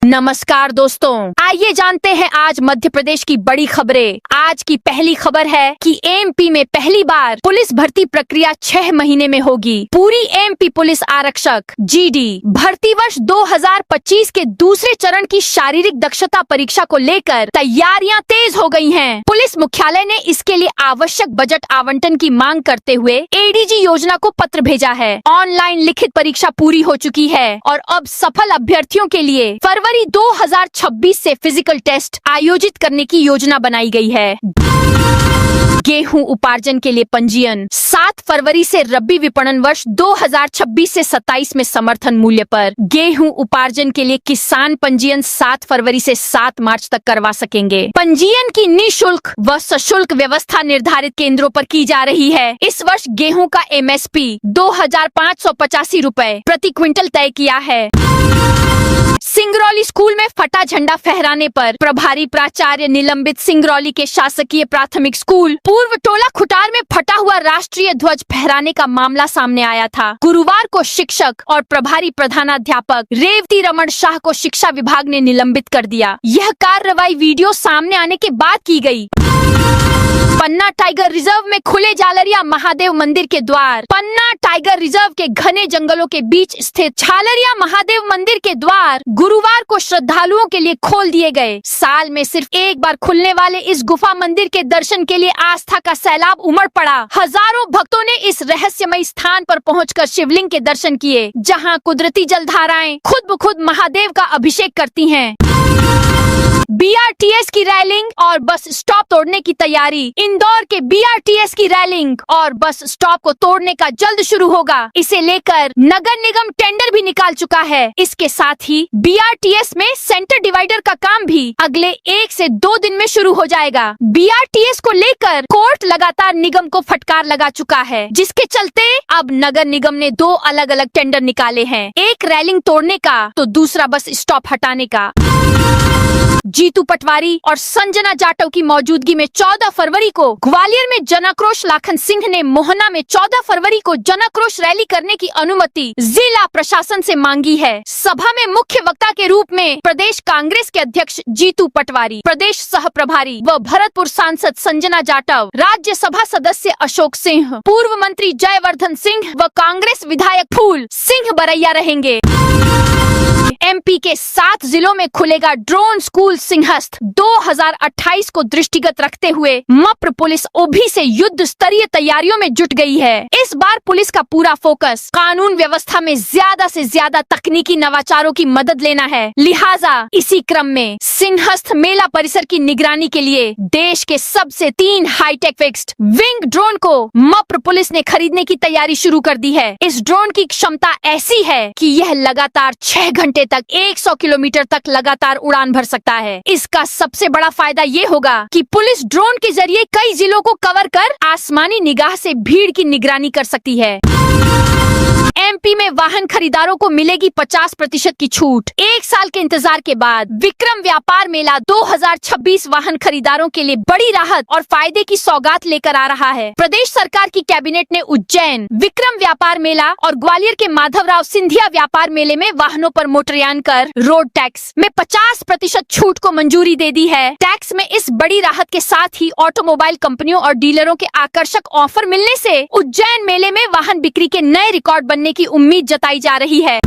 नमस्कार दोस्तों, आइए जानते हैं आज मध्य प्रदेश की बड़ी खबरें। आज की पहली खबर है कि एमपी में पहली बार पुलिस भर्ती प्रक्रिया 6 महीने में होगी। पूरी एमपी पुलिस आरक्षक जीडी भर्ती वर्ष 2025 के दूसरे चरण की शारीरिक दक्षता परीक्षा को लेकर तैयारियां तेज हो गई हैं। पुलिस मुख्यालय ने इसके लिए आवश्यक बजट आवंटन की मांग करते हुए एडीजी योजना को पत्र भेजा है। ऑनलाइन लिखित परीक्षा पूरी हो चुकी है और अब सफल अभ्यर्थियों के लिए फरवरी 2026 से फिजिकल टेस्ट आयोजित करने की योजना बनाई गई है। गेहूं उपार्जन के लिए पंजीयन 7 फरवरी से रबी विपणन वर्ष 2026 से 27 में समर्थन मूल्य पर गेहूं उपार्जन के लिए किसान पंजीयन 7 फरवरी से 7 मार्च तक करवा सकेंगे। पंजीयन की निःशुल्क व सशुल्क व्यवस्था निर्धारित केंद्रों पर की जा रही है। इस वर्ष गेहूं का एमएसपी 2585 रुपए प्रति क्विंटल तय किया है। सिंगरौली स्कूल में फटा झंडा फहराने पर प्रभारी प्राचार्य निलंबित। सिंगरौली के शासकीय प्राथमिक स्कूल पूर्व टोला खुटार में फटा हुआ राष्ट्रीय ध्वज फहराने का मामला सामने आया था। गुरुवार को शिक्षक और प्रभारी प्रधानाध्यापक रेवती रमन शाह को शिक्षा विभाग ने निलंबित कर दिया। यह कार्रवाई वीडियो सामने आने के बाद की गई। पन्ना टाइगर रिजर्व में खुले झालरिया महादेव मंदिर के द्वार। पन्ना टाइगर रिजर्व के घने जंगलों के बीच स्थित झालरिया महादेव मंदिर के द्वार गुरुवार को श्रद्धालुओं के लिए खोल दिए गए। साल में सिर्फ एक बार खुलने वाले इस गुफा मंदिर के दर्शन के लिए आस्था का सैलाब उमड़ पड़ा। हजारों भक्तों ने इस रहस्यमय स्थान पर पहुंचकर शिवलिंग के दर्शन किए, जहां कुदरती जलधाराएं खुद ब खुद महादेव का अभिषेक करती हैं। बीआरटीएस की रैलिंग और बस स्टॉप तोड़ने की तैयारी। इंदौर के बीआरटीएस की रैलिंग और बस स्टॉप को तोड़ने का जल्द शुरू होगा। इसे लेकर नगर निगम टेंडर भी निकाल चुका है। इसके साथ ही बीआरटीएस में सेंटर डिवाइडर का काम भी अगले 1 से 2 दिन में शुरू हो जाएगा। बीआरटीएस को लेकर कोर्ट लगातार निगम को फटकार लगा चुका है, जिसके चलते अब नगर निगम ने 2 अलग अलग टेंडर निकाले हैं, एक रैलिंग तोड़ने का तो दूसरा बस स्टॉप हटाने का। जीतू पटवारी और संजना जाटव की मौजूदगी में 14 फरवरी को ग्वालियर में जनाक्रोश। लाखन सिंह ने मोहना में 14 फरवरी को जनाक्रोश रैली करने की अनुमति जिला प्रशासन से मांगी है। सभा में मुख्य वक्ता के रूप में प्रदेश कांग्रेस के अध्यक्ष जीतू पटवारी, प्रदेश सह प्रभारी व भरतपुर सांसद संजना जाटव, राज्यसभा सदस्य अशोक सिंह, पूर्व मंत्री जयवर्धन सिंह व कांग्रेस विधायक फूल सिंह बरैया रहेंगे। एमपी के 7 जिलों में खुलेगा ड्रोन स्कूल सिंहस्थ। 2028 को दृष्टिगत रखते हुए मप्र पुलिस ओभी से युद्ध स्तरीय तैयारियों में जुट गई है। इस बार पुलिस का पूरा फोकस कानून व्यवस्था में ज्यादा से ज्यादा तकनीकी नवाचारों की मदद लेना है। लिहाजा इसी क्रम में सिंहस्थ मेला परिसर की निगरानी के लिए देश के सबसे 3 हाईटेक फिक्स्ड विंग ड्रोन को मप्र पुलिस ने खरीदने की तैयारी शुरू कर दी है। इस ड्रोन की क्षमता ऐसी है कि यह लगातार 6 घंटे तक 100 किलोमीटर तक लगातार उड़ान भर सकता है। इसका सबसे बड़ा फायदा ये होगा कि पुलिस ड्रोन के जरिए कई जिलों को कवर कर आसमानी निगाह से भीड़ की निगरानी कर सकती है। एमपी में वाहन खरीदारों को मिलेगी 50% की छूट। 1 साल के इंतजार के बाद विक्रम व्यापार मेला 2026 वाहन खरीदारों के लिए बड़ी राहत और फायदे की सौगात लेकर आ रहा है। प्रदेश सरकार की कैबिनेट ने उज्जैन विक्रम व्यापार मेला और ग्वालियर के माधवराव सिंधिया व्यापार मेले में वाहनों पर मोटरयान कर रोड टैक्स में 50% छूट को मंजूरी दे दी है। टैक्स में इस बड़ी राहत के साथ ही ऑटोमोबाइल कंपनियों और डीलरों के आकर्षक ऑफर मिलने से उज्जैन मेले में वाहन बिक्री के नए रिकॉर्ड बनने की उम्मीद जताई जा रही है।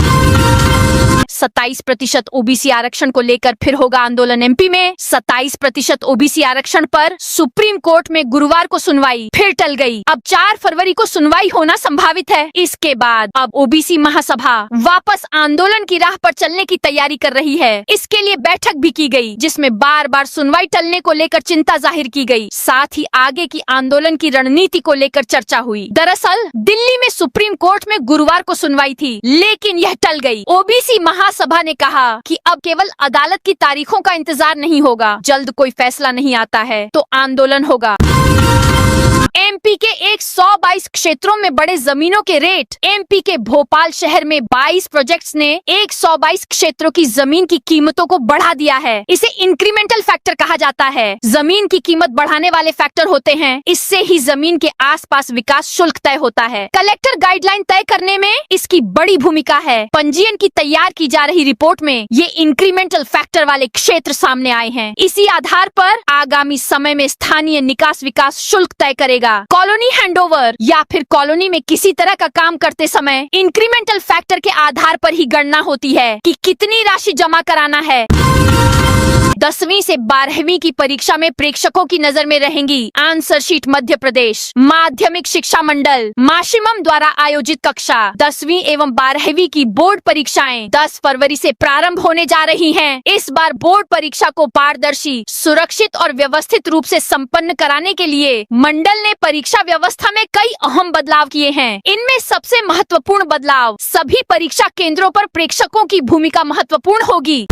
27% ओबीसी आरक्षण को लेकर फिर होगा आंदोलन। एमपी में 27% ओबीसी आरक्षण पर सुप्रीम कोर्ट में गुरुवार को सुनवाई फिर टल गई। अब 4 फरवरी को सुनवाई होना संभावित है। इसके बाद अब ओबीसी महासभा वापस आंदोलन की राह पर चलने की तैयारी कर रही है। इसके लिए बैठक भी की गई, जिसमें बार बार सुनवाई टलने को लेकर चिंता जाहिर की गई। साथ ही आगे की आंदोलन की रणनीति को लेकर चर्चा हुई। दरअसल दिल्ली में सुप्रीम कोर्ट में गुरुवार को सुनवाई थी, लेकिन यह टल गई। ओबीसी महासभा ने कहा कि अब केवल अदालत की तारीखों का इंतजार नहीं होगा, जल्द कोई फैसला नहीं आता है तो आंदोलन होगा। एमपी के 122 क्षेत्रों में बड़े जमीनों के रेट। एमपी के भोपाल शहर में 22 प्रोजेक्ट्स ने 122 क्षेत्रों की जमीन की कीमतों को बढ़ा दिया है। इसे इंक्रीमेंटल फैक्टर कहा जाता है। जमीन की कीमत बढ़ाने वाले फैक्टर होते हैं। इससे ही जमीन के आसपास विकास शुल्क तय होता है। कलेक्टर गाइडलाइन तय करने में इसकी बड़ी भूमिका है। पंजीयन की तैयार की जा रही रिपोर्ट में ये इंक्रीमेंटल फैक्टर वाले क्षेत्र सामने आए हैं। इसी आधार पर आगामी समय में स्थानीय निकास विकास शुल्क तय करेगा। कॉलोनी हैंडओवर या फिर कॉलोनी में किसी तरह का काम करते समय इंक्रीमेंटल फैक्टर के आधार पर ही गणना होती है कि कितनी राशि जमा कराना है। 10वीं से 12वीं की परीक्षा में प्रेक्षकों की नजर में रहेंगी आंसर शीट मध्य प्रदेश माध्यमिक शिक्षा मंडल माशिमम द्वारा आयोजित कक्षा 10वीं एवं 12वीं की बोर्ड परीक्षाएं 10 फरवरी से प्रारंभ होने जा रही हैं। इस बार बोर्ड परीक्षा को पारदर्शी, सुरक्षित और व्यवस्थित रूप से संपन्न कराने के लिए मंडल ने परीक्षा व्यवस्था में कई अहम बदलाव किए हैं। इनमें सबसे महत्वपूर्ण बदलाव, सभी परीक्षा केंद्रों पर प्रेक्षकों की भूमिका महत्वपूर्ण होगी।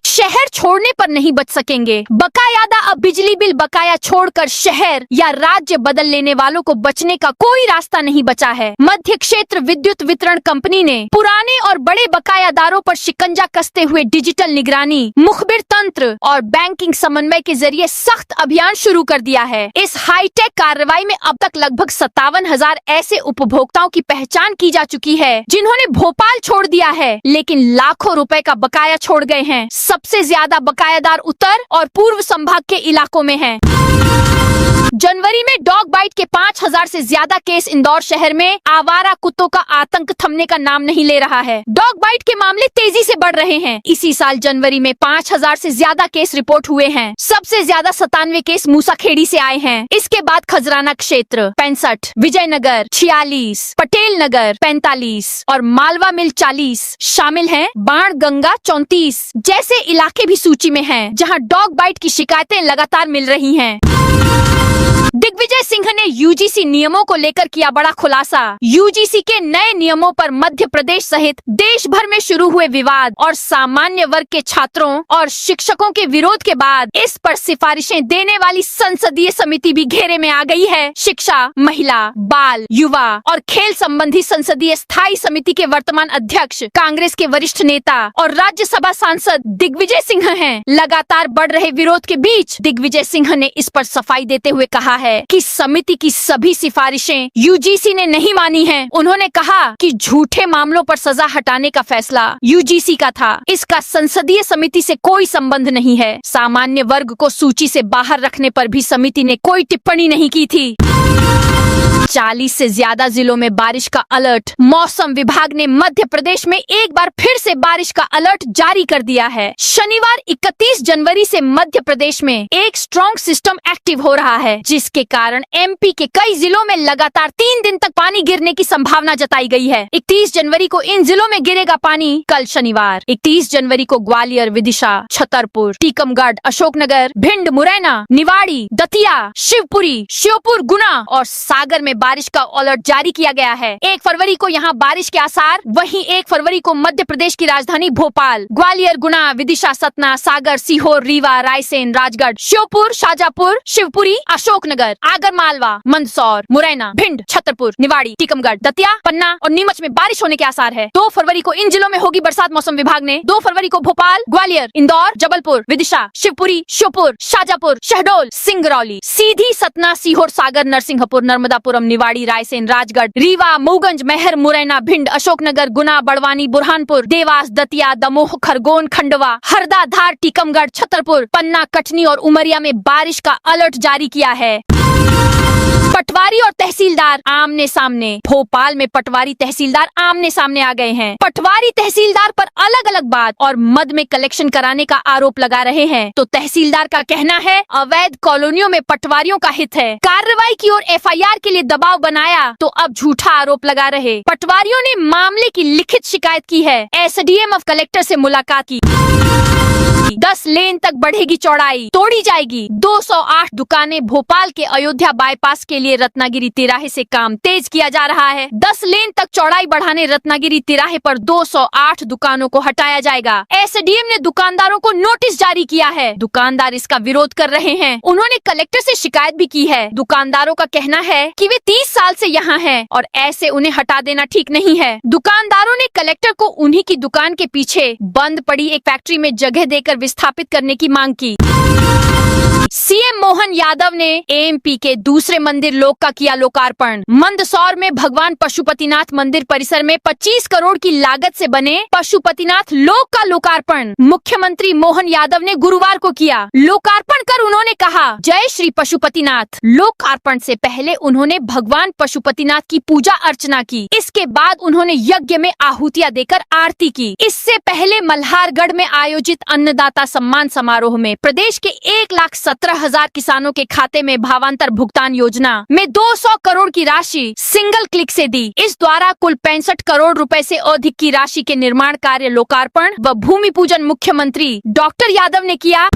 शहर छोड़ने पर नहीं बच सकेंगे। बकायादा अब बिजली बिल बकाया छोड़कर शहर या राज्य बदल लेने वालों को बचने का कोई रास्ता नहीं बचा है। मध्य क्षेत्र विद्युत वितरण कंपनी ने पुराने और बड़े बकायादारों पर शिकंजा कसते हुए डिजिटल निगरानी, मुखबिर तंत्र और बैंकिंग समन्वय के जरिए सख्त अभियान शुरू कर दिया है। इस हाईटेक कार्रवाई में अब तक लगभग 57,000 ऐसे उपभोक्ताओं की पहचान की जा चुकी है जिन्होंने भोपाल छोड़ दिया है लेकिन लाखों रुपए का बकाया छोड़ गए हैं। सबसे ज्यादा बकायादार उत्तर और पूर्व संभाग के इलाकों में हैं। जनवरी में डॉग बाइट के 5,000 से ज्यादा केस इंदौर शहर में आवारा कुत्तों का आतंक थमने का नाम नहीं ले रहा है। डॉग बाइट के मामले तेजी से बढ़ रहे हैं। इसी साल जनवरी में 5,000 से ज्यादा केस रिपोर्ट हुए हैं। सबसे ज्यादा 97 केस मूसाखेड़ी से आए हैं। इसके बाद खजराना क्षेत्र 65, विजयनगर 46, पटेल नगर 45 और मालवा मिल 40 शामिल हैं। बाण गंगा 34 जैसे इलाके भी सूची में हैं, जहां डॉग बाइट की शिकायतें लगातार मिल रही हैं। दिग्विजय सिंह ने यूजीसी नियमों को लेकर किया बड़ा खुलासा। यूजीसी के नए नियमों पर मध्य प्रदेश सहित देश भर में शुरू हुए विवाद और सामान्य वर्ग के छात्रों और शिक्षकों के विरोध के बाद इस पर सिफारिशें देने वाली संसदीय समिति भी घेरे में आ गई है। शिक्षा, महिला, बाल, युवा और खेल संबंधी संसदीय स्थायी समिति के वर्तमान अध्यक्ष कांग्रेस के वरिष्ठ नेता और राज्यसभा सांसद दिग्विजय सिंह हैं। लगातार बढ़ रहे विरोध के बीच दिग्विजय सिंह ने इस पर सफाई देते हुए कहा है कि समिति की सभी सिफारिशें यूजीसी ने नहीं मानी हैं। उन्होंने कहा कि झूठे मामलों पर सजा हटाने का फैसला यूजीसी का था। इसका संसदीय समिति से कोई संबंध नहीं है। सामान्य वर्ग को सूची से बाहर रखने पर भी समिति ने कोई टिप्पणी नहीं की थी। 40 से ज्यादा जिलों में बारिश का अलर्ट। मौसम विभाग ने मध्य प्रदेश में एक बार फिर से बारिश का अलर्ट जारी कर दिया है। शनिवार 31 जनवरी से मध्य प्रदेश में एक स्ट्रॉन्ग सिस्टम एक्टिव हो रहा है, जिसके कारण एमपी के कई जिलों में लगातार 3 दिन तक पानी गिरने की संभावना जताई गई है। 31 जनवरी को इन जिलों में गिरेगा पानी। कल शनिवार 31 जनवरी को ग्वालियर, विदिशा, छतरपुर, टीकमगढ़, अशोकनगर, भिंड, मुरैना, निवाड़ी, दतिया, शिवपुरी, श्योपुर, गुना और सागर में बारिश का अलर्ट जारी किया गया है। 1 फरवरी को यहाँ बारिश के आसार। वहीं 1 फरवरी को मध्य प्रदेश की राजधानी भोपाल, ग्वालियर, गुना, विदिशा, सतना, सागर, सीहोर, रीवा, रायसेन, राजगढ़, श्योपुर, शाजापुर, शिवपुरी, अशोकनगर, आगर मालवा, मंदसौर, मुरैना, भिंड, छतरपुर, निवाड़ी, टीकमगढ़, दतिया, पन्ना और नीमच में बारिश होने के आसार है। 2 फरवरी को इन जिलों में होगी बरसात। मौसम विभाग ने 2 फरवरी को भोपाल, ग्वालियर, इंदौर, जबलपुर, विदिशा, शिवपुरी, श्योपुर, शाजापुर, शहडोल, सिंगरौली, सीधी, सतना, सीहोर, सागर, नरसिंहपुर, नर्मदापुरम, निवाड़ी, रायसेन, राजगढ़, रीवा, मऊगंज, महर, मुरैना, भिंड, अशोकनगर, गुना, बड़वानी, बुरहानपुर, देवास, दतिया, दमोह, खरगोन, खंडवा, हरदा, धार, टीकमगढ़, छतरपुर, पन्ना, कटनी और उमरिया में बारिश का अलर्ट जारी किया है। पटवारी और तहसीलदार आमने सामने। भोपाल में पटवारी तहसीलदार आमने सामने आ गए हैं। पटवारी तहसीलदार पर अलग अलग बात और मद में कलेक्शन कराने का आरोप लगा रहे हैं, तो तहसीलदार का कहना है अवैध कॉलोनियों में पटवारियों का हित है। कार्रवाई की और एफआईआर के लिए दबाव बनाया तो अब झूठा आरोप लगा रहे। पटवारियों ने मामले की लिखित शिकायत की है। एसडीएम ऑफ कलेक्टर से मुलाकात की। जाएगी, 10 लेन तक बढ़ेगी चौड़ाई, तोड़ी जाएगी 208 दुकानें। भोपाल के अयोध्या बाईपास के लिए रत्नागिरी तिराहे से काम तेज किया जा रहा है। 10 लेन तक चौड़ाई बढ़ाने रत्नागिरी तिराहे पर 208 दुकानों को हटाया जाएगा। एसडीएम ने दुकानदारों को नोटिस जारी किया है। दुकानदार इसका विरोध कर रहे हैं। उन्होंने कलेक्टर से शिकायत भी की है। दुकानदारों का कहना है कि वे 30 साल से यहाँ हैं और ऐसे उन्हें हटा देना ठीक नहीं है। दुकानदारों ने कलेक्टर को उन्हीं की दुकान के पीछे बंद पड़ी एक फैक्ट्री में जगह देकर विस्थापित करने की मांग की। सीएम मोहन यादव ने एएमपी के दूसरे मंदिर लोक का किया लोकार्पण। मंदसौर में भगवान पशुपतिनाथ मंदिर परिसर में 25 करोड़ की लागत से बने पशुपतिनाथ लोक का लोकार्पण मुख्यमंत्री मोहन यादव ने गुरुवार को किया। लोकार्पण कर उन्होंने कहा, जय श्री पशुपतिनाथ। लोकार्पण से पहले उन्होंने भगवान पशुपतिनाथ की पूजा अर्चना की। इसके बाद उन्होंने यज्ञ में आहुतियां देकर आरती की। इससे पहले मल्हारगढ़ में आयोजित अन्नदाता सम्मान समारोह में प्रदेश के 1,17,000 किसानों के खाते में भावांतर भुगतान योजना में 200 करोड़ की राशि सिंगल क्लिक से दी। इस द्वारा कुल 65 करोड़ रुपए से अधिक की राशि के निर्माण कार्य लोकार्पण व भूमि पूजन मुख्यमंत्री डॉक्टर यादव ने किया।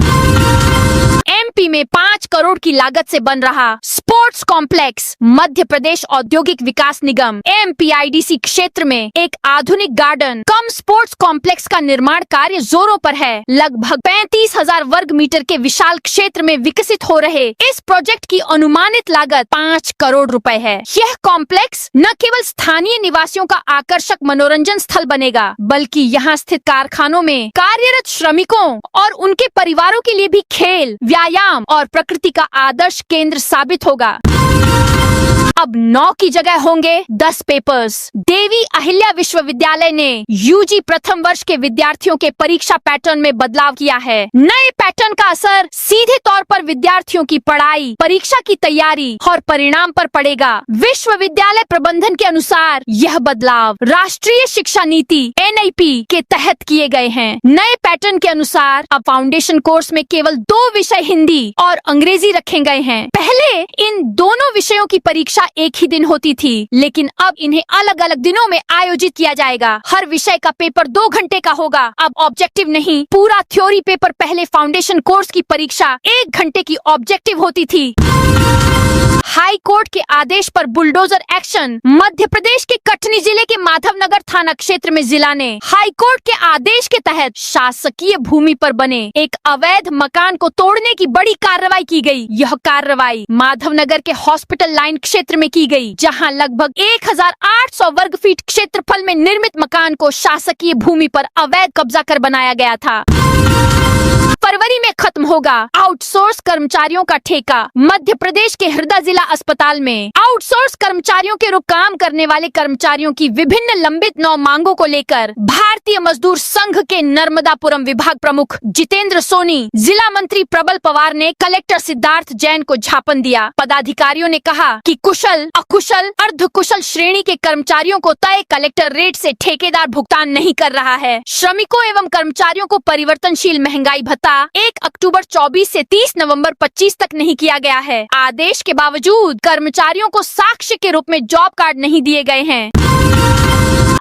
एमपी में 5 करोड़ की लागत से बन रहा स्पोर्ट्स कॉम्प्लेक्स। मध्य प्रदेश औद्योगिक विकास निगम एमपीआईडीसी क्षेत्र में एक आधुनिक गार्डन कम स्पोर्ट्स कॉम्प्लेक्स का निर्माण कार्य जोरों पर है। लगभग 35,000 वर्ग मीटर के विशाल क्षेत्र में विकसित हो रहे इस प्रोजेक्ट की अनुमानित लागत 5 करोड़ रुपए है। यह कॉम्प्लेक्स न केवल स्थानीय निवासियों का आकर्षक मनोरंजन स्थल बनेगा, बल्कि यहाँ स्थित कारखानों में कार्यरत श्रमिकों और उनके परिवारों के लिए भी खेल, व्यायाम और प्रकृति का आदर्श केंद्र साबित होगा। अब 9 की जगह होंगे 10 पेपर्स। देवी अहिल्या विश्वविद्यालय ने यूजी प्रथम वर्ष के विद्यार्थियों के परीक्षा पैटर्न में बदलाव किया है। नए पैटर्न का असर सीधे तौर पर विद्यार्थियों की पढ़ाई, परीक्षा की तैयारी और परिणाम पर पड़ेगा। विश्वविद्यालय प्रबंधन के अनुसार यह बदलाव राष्ट्रीय शिक्षा नीति NIP के तहत किए गए हैं। नए पैटर्न के अनुसार अब फाउंडेशन कोर्स में केवल 2 विषय हिंदी और अंग्रेजी रखे गए हैं। पहले इन दोनों विषयों की परीक्षा एक ही दिन होती थी, लेकिन अब इन्हें अलग अलग दिनों में आयोजित किया जाएगा। हर विषय का पेपर 2 घंटे का होगा। अब ऑब्जेक्टिव नहीं, पूरा थ्योरी पेपर। पहले फाउंडेशन कोर्स की परीक्षा 1 घंटे की ऑब्जेक्टिव होती थी। हाई कोर्ट के आदेश पर बुलडोजर एक्शन। मध्य प्रदेश के कटनी जिले के माधवनगर थाना क्षेत्र में जिला ने हाई कोर्ट के आदेश के तहत शासकीय भूमि पर बने एक अवैध मकान को तोड़ने की बड़ी कार्रवाई की गई। यह कार्रवाई माधवनगर के हॉस्पिटल लाइन क्षेत्र में की गई, जहां लगभग 1,800 वर्ग फीट क्षेत्रफल में निर्मित मकान को शासकीय भूमि पर अवैध कब्जा कर बनाया गया था। फरवरी में खत्म होगा आउटसोर्स कर्मचारियों का ठेका। मध्य प्रदेश के हरदा जिला अस्पताल में आउटसोर्स कर्मचारियों के रूप काम करने वाले कर्मचारियों की विभिन्न लंबित 9 मांगों को लेकर भारतीय मजदूर संघ के नर्मदापुरम विभाग प्रमुख जितेंद्र सोनी, जिला मंत्री प्रबल पवार ने कलेक्टर सिद्धार्थ जैन को ज्ञापन दिया। पदाधिकारियों ने कहा कि कुशल, अकुशल, अर्धकुशल श्रेणी के कर्मचारियों को तय कलेक्टर रेट से ठेकेदार भुगतान नहीं कर रहा है। श्रमिकों एवं कर्मचारियों को परिवर्तनशील महंगाई भत्ता 1 अक्टूबर 24 से 30 नवंबर 25 तक नहीं किया गया है। आदेश के बावजूद कर्मचारियों को साक्ष्य के रूप में जॉब कार्ड नहीं दिए गए हैं।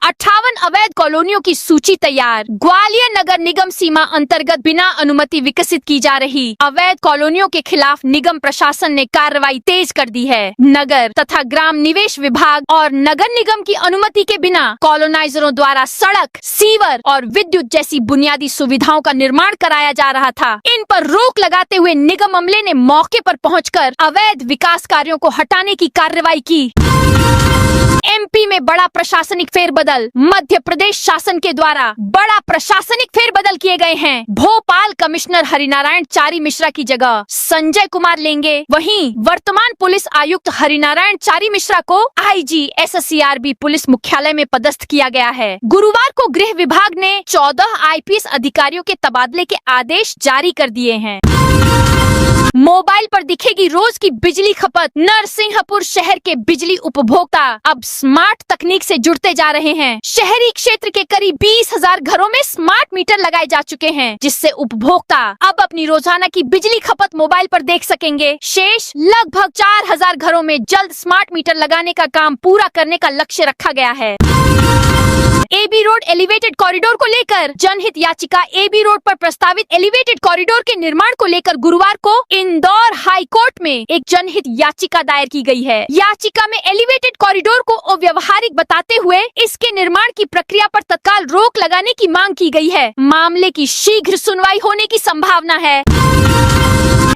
58 अवैध कॉलोनियों की सूची तैयार। ग्वालियर नगर निगम सीमा अंतर्गत बिना अनुमति विकसित की जा रही अवैध कॉलोनियों के खिलाफ निगम प्रशासन ने कार्रवाई तेज कर दी है। नगर तथा ग्राम निवेश विभाग और नगर निगम की अनुमति के बिना कॉलोनाइजरों द्वारा सड़क, सीवर और विद्युत जैसी बुनियादी सुविधाओं का निर्माण कराया जा रहा था। इन पर रोक लगाते हुए निगम अमले ने मौके पर पहुंचकर अवैध विकास कार्यों को हटाने की कार्रवाई की। एमपी में बड़ा प्रशासनिक फेरबदल। मध्य प्रदेश शासन के द्वारा बड़ा प्रशासनिक फेरबदल किए गए हैं। भोपाल कमिश्नर हरिनारायण चारी मिश्रा की जगह संजय कुमार लेंगे। वहीं वर्तमान पुलिस आयुक्त हरिनारायण चारी मिश्रा को IG SSCRB पुलिस मुख्यालय में पदस्थ किया गया है। गुरुवार को गृह विभाग ने 14 IPS अधिकारियों के तबादले के आदेश जारी कर दिए हैं। मोबाइल पर दिखेगी रोज की बिजली खपत। नरसिंहपुर शहर के बिजली उपभोक्ता अब स्मार्ट तकनीक से जुड़ते जा रहे हैं। शहरी क्षेत्र के करीब 20,000 घरों में स्मार्ट मीटर लगाए जा चुके हैं, जिससे उपभोक्ता अब अपनी रोजाना की बिजली खपत मोबाइल पर देख सकेंगे। शेष लगभग 4,000 घरों में जल्द स्मार्ट मीटर लगाने का काम पूरा करने का लक्ष्य रखा गया है। एबी रोड एलिवेटेड कॉरिडोर को लेकर जनहित याचिका एबी रोड पर प्रस्तावित एलिवेटेड कॉरिडोर के निर्माण को लेकर गुरुवार को इंदौर हाई कोर्ट में एक जनहित याचिका दायर की गई है। याचिका में एलिवेटेड कॉरिडोर को अव्यवहारिक बताते हुए इसके निर्माण की प्रक्रिया पर तत्काल रोक लगाने की मांग की गई है। मामले की शीघ्र सुनवाई होने की संभावना है।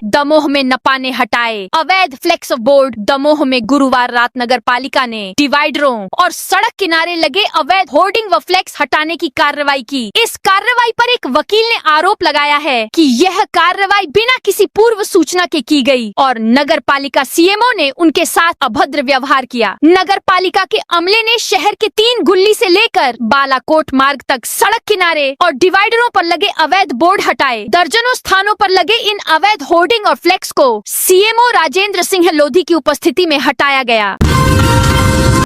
दमोह में नपा ने हटाए अवैध फ्लेक्स बोर्ड। दमोह में गुरुवार रात नगर पालिका ने डिवाइडरों और सड़क किनारे लगे अवैध होर्डिंग व फ्लेक्स हटाने की कार्रवाई की। इस कार्रवाई पर एक वकील ने आरोप लगाया है कि यह कार्रवाई बिना किसी पूर्व सूचना के की गई और नगर पालिका सीएमओ ने उनके साथ अभद्र व्यवहार किया। नगर पालिका के अमले ने शहर के 3 गुल्ली से लेकर बालाकोट मार्ग तक सड़क किनारे और डिवाइडरों पर लगे अवैध बोर्ड हटाए। दर्जनों स्थानों पर लगे इन अवैध होर्डिंग और फ्लेक्स को सीएमओ राजेंद्र सिंह लोधी की उपस्थिति में हटाया गया।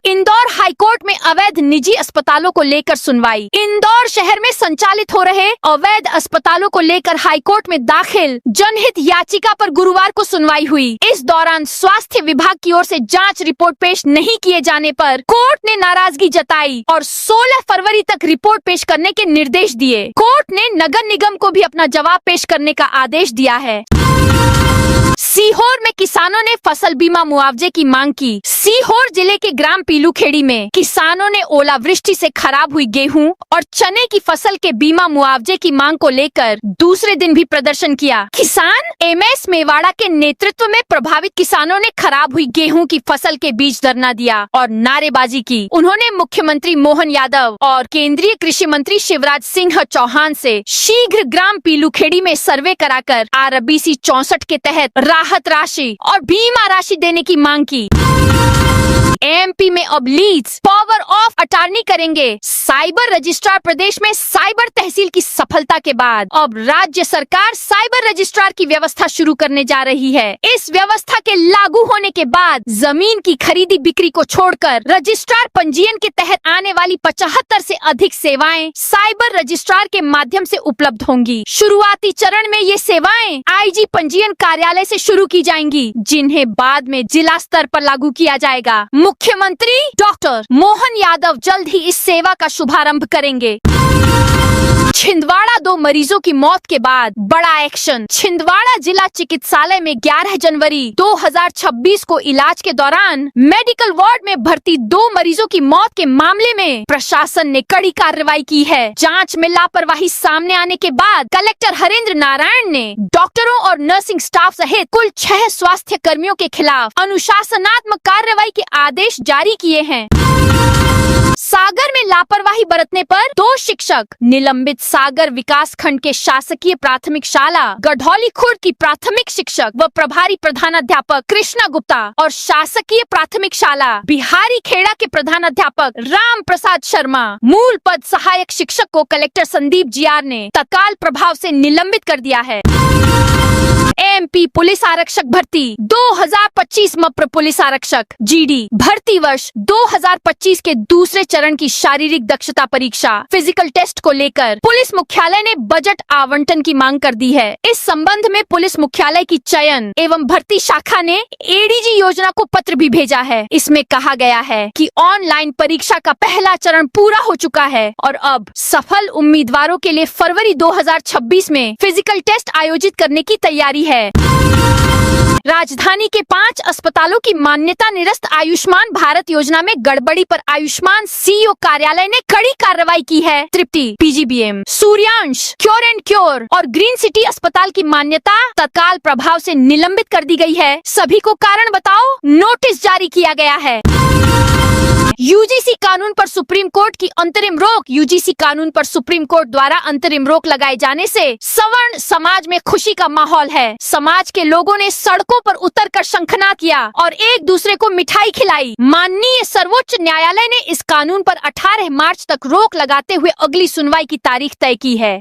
इंदौर हाईकोर्ट में अवैध निजी अस्पतालों को लेकर सुनवाई। इंदौर शहर में संचालित हो रहे अवैध अस्पतालों को लेकर हाईकोर्ट में दाखिल जनहित याचिका पर गुरुवार को सुनवाई हुई। इस दौरान स्वास्थ्य विभाग की ओर से जांच रिपोर्ट पेश नहीं किए जाने पर कोर्ट ने नाराजगी जताई और 16 फरवरी तक रिपोर्ट पेश करने के निर्देश दिए। कोर्ट ने नगर निगम को भी अपना जवाब पेश करने का आदेश दिया है। सीहोर में किसानों ने फसल बीमा मुआवजे की मांग की। सीहोर जिले के ग्राम पीलूखेड़ी में किसानों ने ओलावृष्टि से खराब हुई गेहूं और चने की फसल के बीमा मुआवजे की मांग को लेकर दूसरे दिन भी प्रदर्शन किया। किसान एमएस मेवाड़ा के नेतृत्व में प्रभावित किसानों ने खराब हुई गेहूं की फसल के बीच धरना दिया और नारेबाजी की। उन्होंने मुख्यमंत्री मोहन यादव और केंद्रीय कृषि मंत्री शिवराज सिंह चौहान से शीघ्र ग्राम पीलूखेड़ी में सर्वे कराकर RBC 64 के तहत राहत राशि और बीमा राशि देने की मांग की। एमपी में अब लीड्स पावर ऑफ अटॉर्नी करेंगे। साइबर रजिस्ट्रार प्रदेश में साइबर तहसील की सफलता के बाद अब राज्य सरकार साइबर रजिस्ट्रार की व्यवस्था शुरू करने जा रही है। इस व्यवस्था के लागू होने के बाद जमीन की खरीदी बिक्री को छोड़कर रजिस्ट्रार पंजीयन के तहत आने वाली 75 से अधिक सेवाएं साइबर रजिस्ट्रार के माध्यम से उपलब्ध होंगी। शुरुआती चरण में ये सेवाएं IG पंजीयन कार्यालय से शुरू की जाएंगी, जिन्हें बाद में जिला स्तर पर लागू किया जाएगा। मुख्यमंत्री डॉक्टर मोहन यादव जल्द ही इस सेवा का शुभारंभ करेंगे। छिंदवाड़ा 2 मरीजों की मौत के बाद बड़ा एक्शन। छिंदवाड़ा जिला चिकित्सालय में 11 जनवरी 2026 को इलाज के दौरान मेडिकल वार्ड में भर्ती 2 मरीजों की मौत के मामले में प्रशासन ने कड़ी कार्रवाई की है। जांच में लापरवाही सामने आने के बाद कलेक्टर हरेंद्र नारायण ने डॉक्टरों और नर्सिंग स्टाफ सहित कुल 6 स्वास्थ्य कर्मियों के खिलाफ अनुशासनात्मक कार्रवाई के आदेश जारी किए हैं। सागर में लापरवाही बरतने पर 2 शिक्षक निलंबित। सागर विकास खंड के शासकीय प्राथमिक शाला गढ़ौली खुर्द की प्राथमिक शिक्षक व प्रभारी प्रधानाध्यापक कृष्णा गुप्ता और शासकीय प्राथमिक शाला बिहारी खेड़ा के प्रधानाध्यापक राम प्रसाद शर्मा मूल पद सहायक शिक्षक को कलेक्टर संदीप GR ने तत्काल प्रभाव से निलंबित कर दिया है। MP पुलिस आरक्षक भर्ती 2025 मप्र पुलिस आरक्षक GD भर्ती वर्ष 2025 के दूसरे चरण की शारीरिक दक्षता परीक्षा फिजिकल टेस्ट को लेकर पुलिस मुख्यालय ने बजट आवंटन की मांग कर दी है। इस संबंध में पुलिस मुख्यालय की चयन एवं भर्ती शाखा ने ADG योजना को पत्र भी भेजा है। इसमें कहा गया है कि ऑनलाइन परीक्षा का पहला चरण पूरा हो चुका है और अब सफल उम्मीदवारों के लिए फरवरी 2026 में फिजिकल टेस्ट आयोजित करने की तैयारी है। राजधानी के 5 अस्पतालों की मान्यता निरस्त आयुष्मान भारत योजना में गड़बड़ी पर आयुष्मान CEO कार्यालय ने कड़ी कार्रवाई की है। तृप्ति PGBM, Suryansh cure and cure और ग्रीन सिटी अस्पताल की मान्यता तत्काल प्रभाव से निलंबित कर दी गई है। सभी को कारण बताओ नोटिस जारी किया गया है। UGC कानून पर सुप्रीम कोर्ट की अंतरिम रोक। UGC कानून पर सुप्रीम कोर्ट द्वारा अंतरिम रोक लगाए जाने से सवर्ण समाज में खुशी का माहौल है। समाज के लोगों ने सड़कों पर उतरकर शंखनाद किया और एक दूसरे को मिठाई खिलाई। माननीय सर्वोच्च न्यायालय ने इस कानून पर 18 मार्च तक रोक लगाते हुए अगली सुनवाई की तारीख तय की है।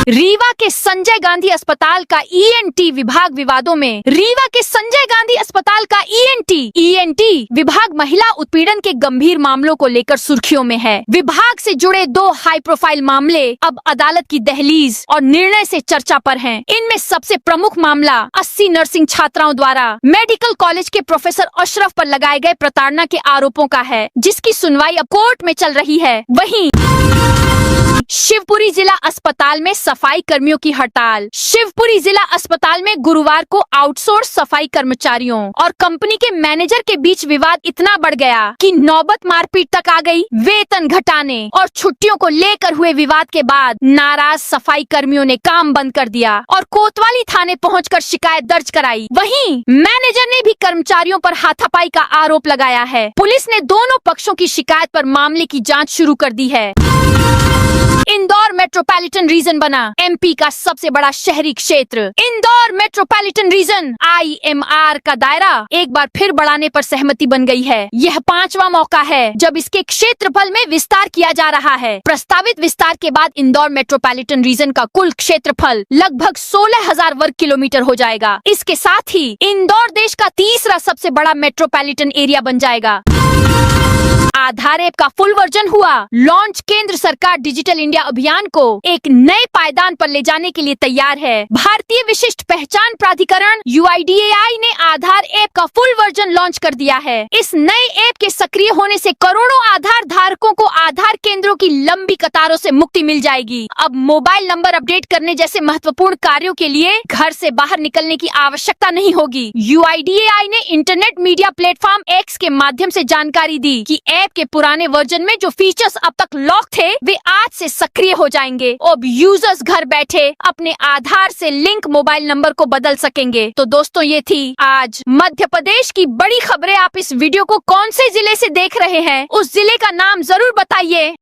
रीवा के संजय गांधी अस्पताल का ईएनटी विभाग विवादों में। रीवा के संजय गांधी अस्पताल का ईएनटी विभाग महिला उत्पीड़न के गंभीर मामलों को लेकर सुर्खियों में है। विभाग से जुड़े 2 हाई प्रोफाइल मामले अब अदालत की दहलीज और निर्णय से चर्चा पर हैं। इनमें सबसे प्रमुख मामला 80 नर्सिंग छात्राओं द्वारा मेडिकल कॉलेज के प्रोफेसर अशरफ पर लगाए गए प्रताड़ना के आरोपों का है, जिसकी सुनवाई अब कोर्ट में चल रही है। वहीं शिवपुरी जिला अस्पताल में सफाई कर्मियों की हड़ताल। शिवपुरी जिला अस्पताल में गुरुवार को आउटसोर्स सफाई कर्मचारियों और कंपनी के मैनेजर के बीच विवाद इतना बढ़ गया कि नौबत मारपीट तक आ गई। वेतन घटाने और छुट्टियों को लेकर हुए विवाद के बाद नाराज सफाई कर्मियों ने काम बंद कर दिया और कोतवाली थाने पहुंचकर शिकायत दर्ज कराई। वहीं मैनेजर ने भी कर्मचारियों पर हाथापाई का आरोप लगाया है। पुलिस ने दोनों पक्षों की शिकायत पर मामले की जाँच शुरू कर दी है। इंदौर मेट्रोपॉलिटन रीजन बना एमपी का सबसे बड़ा शहरी क्षेत्र। इंदौर मेट्रोपॉलिटन रीजन IMR का दायरा एक बार फिर बढ़ाने पर सहमति बन गई है। यह 5वां मौका है जब इसके क्षेत्रफल में विस्तार किया जा रहा है। प्रस्तावित विस्तार के बाद इंदौर मेट्रोपॉलिटन रीजन का कुल क्षेत्रफल लगभग 16,000 वर्ग किलोमीटर हो जाएगा। इसके साथ ही इंदौर देश का तीसरा सबसे बड़ा मेट्रोपॉलिटन एरिया बन जाएगा। आधार ऐप का फुल वर्जन हुआ लॉन्च। केंद्र सरकार डिजिटल इंडिया अभियान को एक नए पायदान पर ले जाने के लिए तैयार है। भारतीय विशिष्ट पहचान प्राधिकरण UIDAI ने आधार ऐप का फुल वर्जन लॉन्च कर दिया है। इस नए ऐप के सक्रिय होने से करोड़ों आधार धारकों को आधार केंद्रों की लंबी कतारों से मुक्ति मिल जाएगी। अब मोबाइल नंबर अपडेट करने जैसे महत्वपूर्ण कार्यों के लिए घर से बाहर निकलने की आवश्यकता नहीं होगी। UIDAI ने इंटरनेट मीडिया प्लेटफॉर्म X के माध्यम से जानकारी दी कि ऐप के पुराने वर्जन में जो फीचर्स अब तक लॉक थे वे आज से सक्रिय हो जाएंगे। अब यूजर्स घर बैठे अपने आधार से लिंक मोबाइल नंबर को बदल सकेंगे। तो दोस्तों, ये थी आज मध्य प्रदेश की बड़ी खबरें। आप इस वीडियो को कौन से जिले से देख रहे हैं, उस जिले का नाम जरूर बताइए।